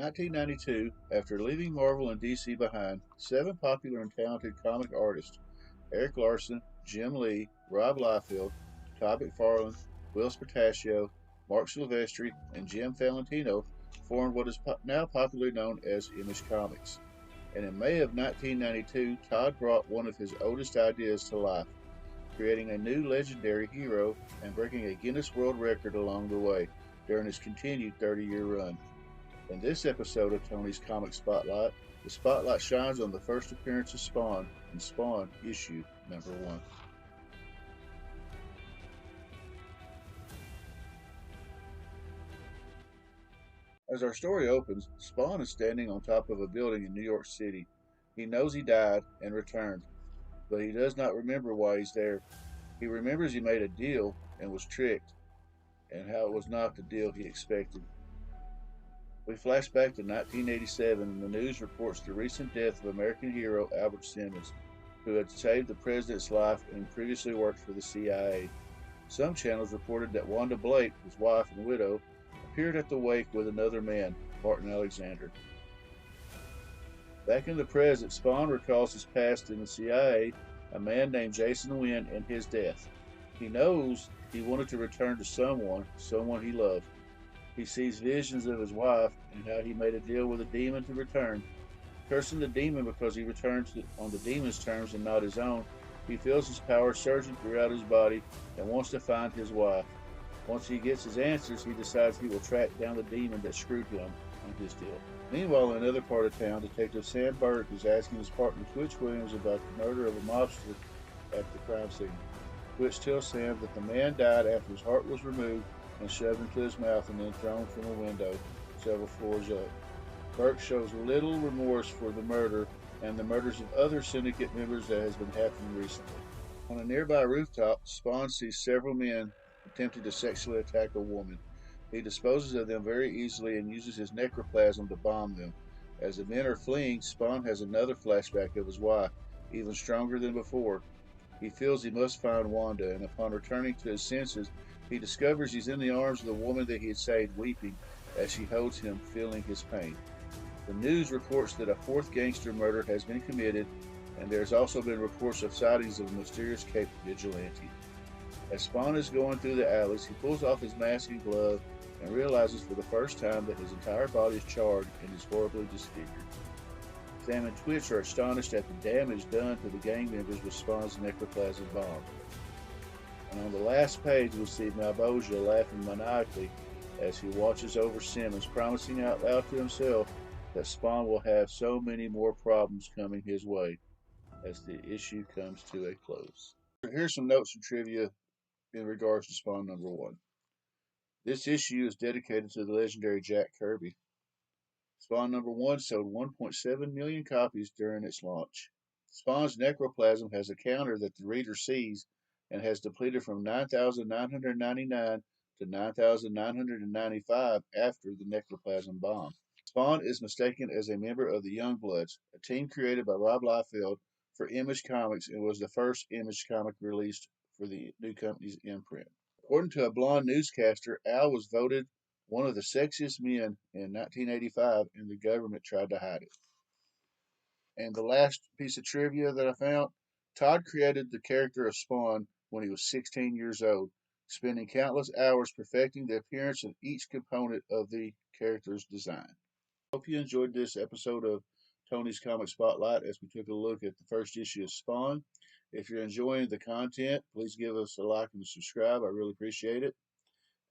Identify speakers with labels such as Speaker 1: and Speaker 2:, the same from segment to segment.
Speaker 1: 1992, after leaving Marvel and DC behind, seven popular and talented comic artists, Eric Larson, Jim Lee, Rob Liefeld, Todd McFarlane, Will Spartaccio, Marc Silvestri, and Jim Valentino, formed what is now popularly known as Image Comics. And in May of 1992, Todd brought one of his oldest ideas to life, creating a new legendary hero and breaking a Guinness World Record along the way during his continued 30-year run. In this episode of Tony's Comic Spotlight, the spotlight shines on the first appearance of Spawn in Spawn issue number 1. As our story opens, Spawn is standing on top of a building in New York City. He knows he died and returned, but he does not remember why he's there. He remembers he made a deal and was tricked, and how it was not the deal he expected. We flash back to 1987, and the news reports the recent death of American hero Albert Simmons, who had saved the president's life and previously worked for the CIA. Some channels reported that Wanda Blake, his wife and widow, appeared at the wake with another man, Martin Alexander. Back in the present, Spawn recalls his past in the CIA, a man named Jason Wynn, and his death. He knows he wanted to return to someone he loved. He sees visions of his wife and how he made a deal with a demon to return. Cursing the demon because he returned on the demon's terms and not his own, he feels his power surging throughout his body and wants to find his wife. Once he gets his answers, he decides he will track down the demon that screwed him on his deal. Meanwhile, in another part of town, Detective Sam Burke is asking his partner Twitch Williams about the murder of a mobster at the crime scene. Twitch tells Sam that the man died after his heart was removed and shoved into his mouth and then thrown from a window several floors up. Burke shows little remorse for the murder and the murders of other syndicate members that has been happening recently. On a nearby rooftop, Spawn sees several men attempting to sexually attack a woman. He disposes of them very easily and uses his necroplasm to bomb them. As the men are fleeing, Spawn has another flashback of his wife, even stronger than before. He feels he must find Wanda, and upon returning to his senses, he discovers he's in the arms of the woman that he had saved, weeping as she holds him, feeling his pain. The news reports that a fourth gangster murder has been committed, and there's also been reports of sightings of a mysterious Cape vigilante. As Spawn is going through the alleys, he pulls off his mask and glove and realizes for the first time that his entire body is charred and is horribly disfigured. Sam and Twitch are astonished at the damage done to the gang members with Spawn's necroplasm bomb. And on the last page, we see Malebolgia laughing maniacally as he watches over Simmons, promising out loud to himself that Spawn will have so many more problems coming his way as the issue comes to a close. Here's some notes and trivia in regards to Spawn number 1. This issue is dedicated to the legendary Jack Kirby. Spawn number 1 sold 1.7 million copies during its launch. Spawn's necroplasm has a counter that the reader sees and has depleted from 9,999 to 9,995 after the necroplasm bomb. Spawn is mistaken as a member of the Youngbloods, a team created by Rob Liefeld for Image Comics and was the first Image comic released for the new company's imprint. According to a blonde newscaster, Al was voted one of the sexiest men in 1985, and the government tried to hide it. And the last piece of trivia that I found, Todd created the character of Spawn when he was 16 years old, spending countless hours perfecting the appearance of each component of the character's design. Hope you enjoyed this episode of Tony's Comic Spotlight as we took a look at the first issue of Spawn. If you're enjoying the content, please give us a like and a subscribe. I really appreciate it.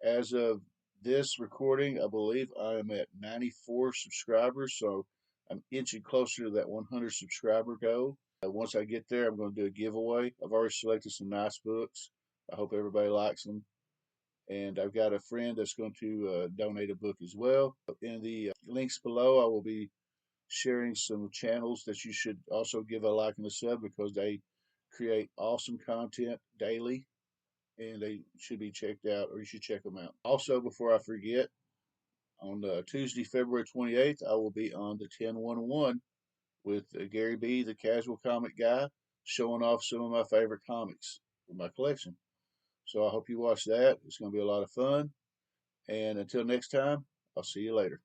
Speaker 1: As of this recording, I believe I am at 94 subscribers, so I'm inching closer to that 100 subscriber goal. Once I get there, I'm going to do a giveaway. I've already selected some nice books. I hope everybody likes them. And I've got a friend that's going to donate a book as well. In the links below, I will be sharing some channels that you should also give a like and a sub because they create awesome content daily and they should be checked out, or you should check them out. Also, before I forget, on Tuesday, February 28th, I will be on the 1011 with Gary B, the casual comic guy, showing off some of my favorite comics from my collection. So I hope you watch that. It's going to be a lot of fun. And until next time, I'll see you later.